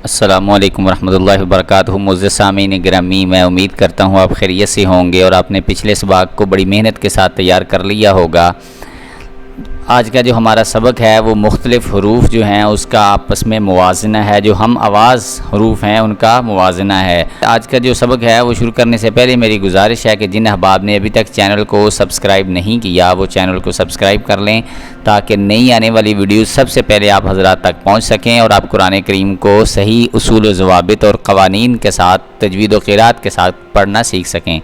السلام علیکم ورحمۃ اللہ وبرکاتہ۔ معزز سامعین گرامی، میں امید کرتا ہوں آپ خیریت سے ہوں گے اور آپ نے پچھلے سباق کو بڑی محنت کے ساتھ تیار کر لیا ہوگا۔ آج کا جو ہمارا سبق ہے وہ مختلف حروف جو ہیں اس کا آپس میں موازنہ ہے، جو ہم آواز حروف ہیں ان کا موازنہ ہے۔ آج کا جو سبق ہے وہ شروع کرنے سے پہلے میری گزارش ہے کہ جن احباب نے ابھی تک چینل کو سبسکرائب نہیں کیا وہ چینل کو سبسکرائب کر لیں تاکہ نئی آنے والی ویڈیوز سب سے پہلے آپ حضرات تک پہنچ سکیں اور آپ قرآن کریم کو صحیح اصول و ضوابط اور قوانین کے ساتھ تجوید و قرات کے ساتھ پڑھنا سیکھ سکیں۔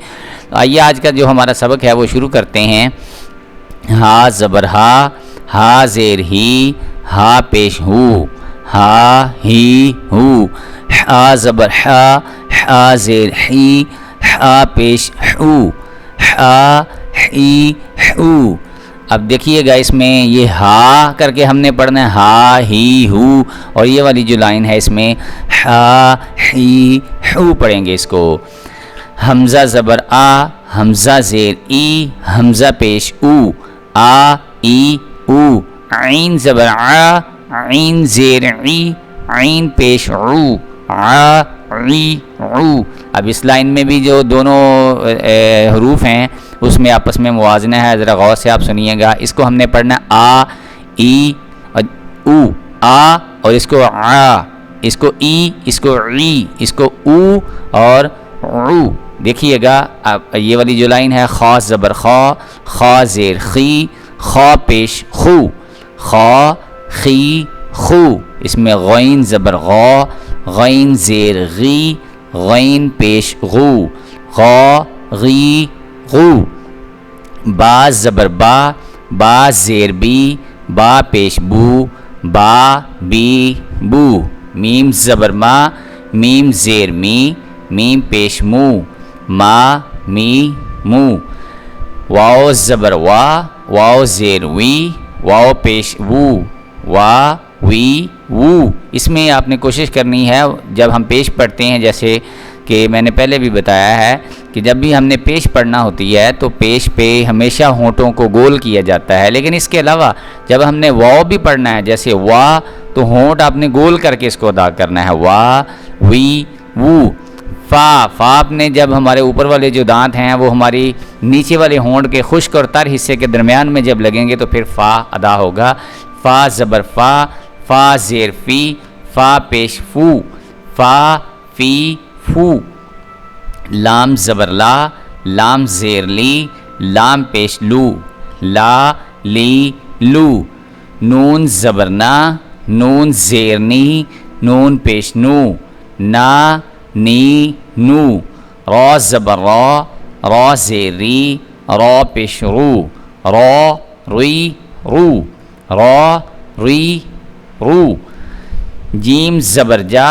آئیے آج کا جو ہمارا سبق ہے وہ شروع کرتے ہیں۔ ہا زبر ہا زیر ہی، ہا پیش ہو، ہا ہی ہو، ہا زبر ہا زیر ہی، ہا پیش ہو، ہا ہی ہو۔ اب دیکھیے گا اس میں یہ ہا کر کے ہم نے پڑھنا ہے، ہا ہی ہو، اور یہ والی جو لائن ہے اس میں ہا ہی ہو پڑھیں گے اس کو۔ حمزہ زبر آ، حمزہ زیر ای، حمزہ پیش او، آ ای او۔ عین زبر ع، عین زیر عی، عین پیش عو، ع عی عو۔ اب اس لائن میں بھی جو دونوں حروف ہیں اس میں آپس میں موازنہ ہے، ذرا غور سے آپ سنیے گا۔ اس کو ہم نے پڑھنا آ ای او، آ اور اس کو ع، اس کو ای، اس کو عی، اس کو او اور عو۔ دیکھیے گا اب یہ والی جو لائن ہے، خا زبر خا، خا زیر خی، خا پیش خو، خا خی خو۔ اس میں غین زبر غا، غین زیر غی، غین پیش غو، غا غی غو۔ با زبر با، با زیر بی، با پیش بو، با بی بو۔ میم زبر ما، میم زیر می، میم پیش مو، ما می مو۔ واو زبر وا، واو زیر وی، واو پیش وو، وا وی وو۔ اس میں آپ نے کوشش کرنی ہے جب ہم پیش پڑھتے ہیں، جیسے کہ میں نے پہلے بھی بتایا ہے کہ جب بھی ہم نے پیش پڑھنا ہوتی ہے تو پیش پہ ہمیشہ ہونٹوں کو گول کیا جاتا ہے، لیکن اس کے علاوہ جب ہم نے واو بھی پڑھنا ہے جیسے وا، تو ہونٹ آپ نے گول کر کے اس کو ادا کرنا ہے، وا وی وو۔ فا، فا آپ نے جب ہمارے اوپر والے جو دانت ہیں وہ ہماری نیچے والے ہونٹ کے خشک اور تر حصے کے درمیان میں جب لگیں گے تو پھر فا ادا ہوگا۔ فا زبر فا، فا زیر فی، فا پیش فو، فا فی فو۔ لام زبر لا، لام زیر لی، لام پیش لو، لا لی لو۔ نون زبر نا، نون زیر نی، نون پیش نو، نا نی نو۔ را زبر را، را زیر ری، را پیش رو، را ری رو، را ری رو۔ جیم زبر جا،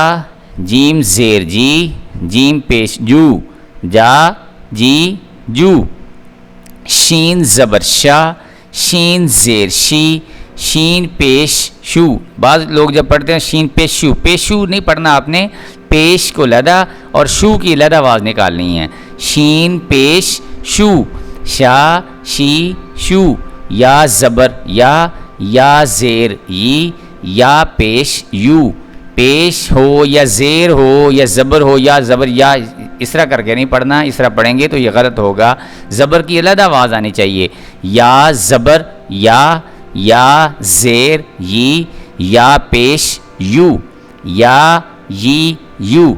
جیم زیر جی، جیم پیش جو، جا جی جو۔ شین زبر شا، شین زیر شی، شین پیش شو۔ بعض لوگ جب پڑھتے ہیں شین پیش شو، پیش شو نہیں پڑھنا آپ نے، پیش کو لدا اور شو کی لدا آواز نکالنی ہے۔ شین پیش شو، شا شی شو۔ یا زبر یا زیر ی، یا پیش یو۔ پیش ہو یا زیر ہو یا زبر ہو یا زبر یا، اس طرح کر کے نہیں پڑھنا، اس طرح پڑھیں گے تو یہ غلط ہوگا، زبر کی علیحدہ آواز آنی چاہیے۔ یا زبر یا زیر ی، یا پیش یو، یا یی یو۔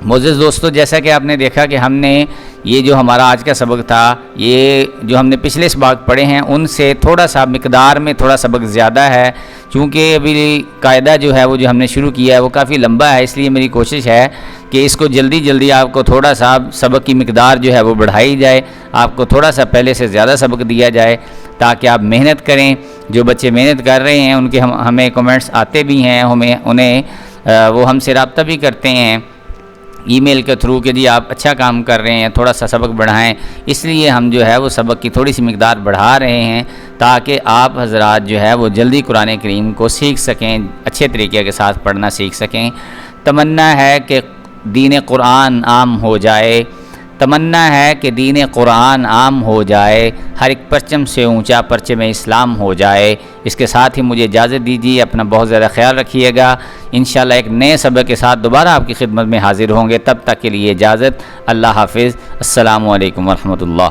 معزز دوستو، جیسا کہ آپ نے دیکھا کہ ہم نے یہ جو ہمارا آج کا سبق تھا، یہ جو ہم نے پچھلے سبق پڑھے ہیں ان سے تھوڑا سا مقدار میں تھوڑا سبق زیادہ ہے، چونکہ ابھی قاعدہ جو ہے وہ جو ہم نے شروع کیا ہے وہ کافی لمبا ہے، اس لیے میری کوشش ہے کہ اس کو جلدی آپ کو تھوڑا سا سبق کی مقدار جو ہے وہ بڑھائی جائے، آپ کو تھوڑا سا پہلے سے زیادہ سبق دیا جائے تاکہ آپ محنت کریں۔ جو بچے محنت کر رہے ہیں ان کے ہمیں کمنٹس آتے بھی ہیں، انہیں وہ ہم سے رابطہ بھی کرتے ہیں ای میل کے تھرو کہ جی آپ اچھا کام کر رہے ہیں، تھوڑا سا سبق بڑھائیں، اس لیے ہم جو ہے وہ سبق کی تھوڑی سی مقدار بڑھا رہے ہیں تاکہ آپ حضرات جو ہے وہ جلدی قرآن کریم کو سیکھ سکیں، اچھے طریقے کے ساتھ پڑھنا سیکھ سکیں۔ تمنا ہے کہ دین قرآن عام ہو جائے، تمنا ہے کہ دین قرآن عام ہو جائے، ہر ایک پرچم سے اونچا پرچم اسلام ہو جائے۔ اس کے ساتھ ہی مجھے اجازت دیجیے، اپنا بہت زیادہ خیال رکھیے گا۔ انشاءاللہ ایک نئے سبق کے ساتھ دوبارہ آپ کی خدمت میں حاضر ہوں گے، تب تک کے لیے اجازت، اللہ حافظ، السلام علیکم ورحمۃ اللہ۔